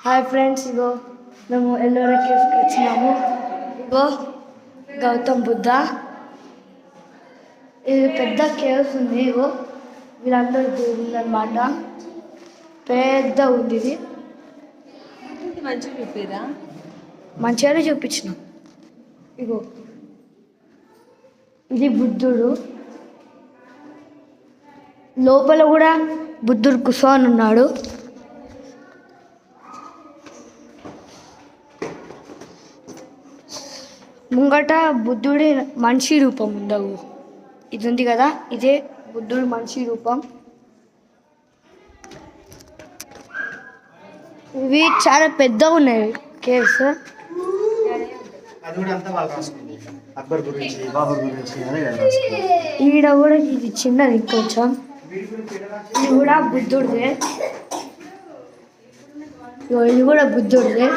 Hi friends, ఇగో మేము ఎల్లోరా కేవ్కి వచ్చినాము. ఇగో గౌతమ్ బుద్ధ. ఇది పెద్ద కేవ్స్ ఉంది. ఇగో వీళ్ళందరూ దేవుళ్ళు అనమాట. పెద్ద ఉంది ఇది. మంచిగానే చూపించిన. ఇగో ఇది బుద్ధుడు. లోపల కూడా బుద్ధుడు కూర్చొని ఉన్నాడు. ముంగట బుద్ధుడి మనిషి రూపం ఉండవు. ఇది ఉంది కదా, ఇదే బుద్ధుడి మనిషి రూపం. ఇవి చాలా పెద్దగా ఉన్నాయి కేవ్స్. ఈడ కూడా ఇది చిన్నది ఇంకొంచెం. ఇది కూడా బుద్ధుడిదే. ఇది కూడా బుద్ధుడిదే.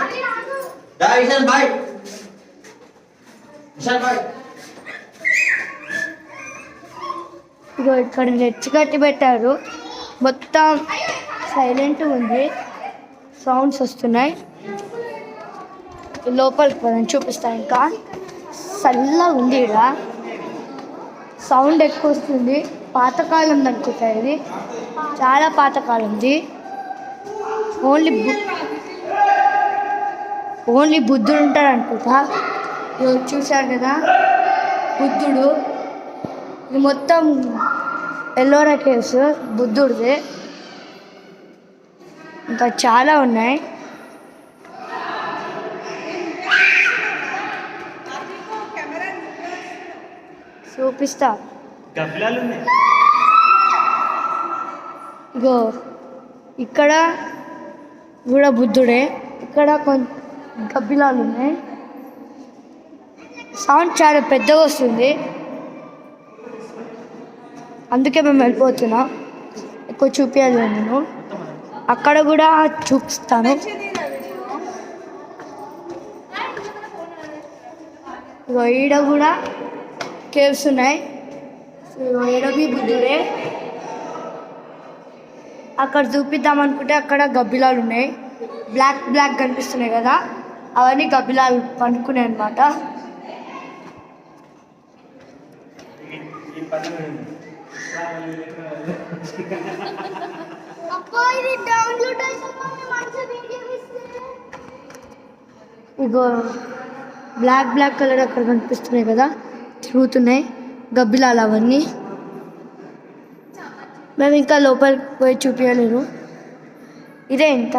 ఇగో ఇక్కడ నెచ్చి కట్టి పెట్టారు. మొత్తం సైలెంట్ ఉంది, సౌండ్స్ వస్తున్నాయి. లోపలికి పోదాం, చూపిస్తాను. ఇంకా చల్లగా ఉంది. ఇక్కడ సౌండ్ ఎక్కువ వస్తుంది. పాతకాలం అనుకుంటా, ఇది చాలా పాతకాలంది. ఓన్లీ బుద్ధుడు ఉంటాడు అనుకుంటా. చూశారు కదా బుద్ధుడు. ఇది మొత్తం ఎల్లోరా కేవ్స్ బుద్ధుడిదే. ఇంకా చాలా ఉన్నాయి. చూపిస్తా. ఇగో ఇక్కడ కూడా బుద్ధుడే. ఇక్కడ గబ్బిలాలు ఉన్నాయి. సౌండ్ చాలా పెద్దగా వస్తుంది, అందుకే మేము వెళ్ళిపోతున్నాం. ఎక్కువ చూపించాలి నేను. అక్కడ కూడా చూపిస్తాను. ఈడ కూడా కేవ్స్ ఉన్నాయి. ఈడవి బుద్ధుడే. అక్కడ చూపిద్దాం అనుకుంటే అక్కడ గబ్బిలాలు ఉన్నాయి. బ్లాక్ కనిపిస్తున్నాయి కదా, అవన్నీ గబ్బిలాలు పండుకున్నాయి అన్నమాట. ఇగో బ్లాక్ కలర్ అక్కడ కనిపిస్తున్నాయి కదా, తిరుగుతున్నాయి గబ్బిలాలు అవన్నీ. మేము ఇంకా లోపలికి పోయి చూపించలేను. ఇదే ఇంత.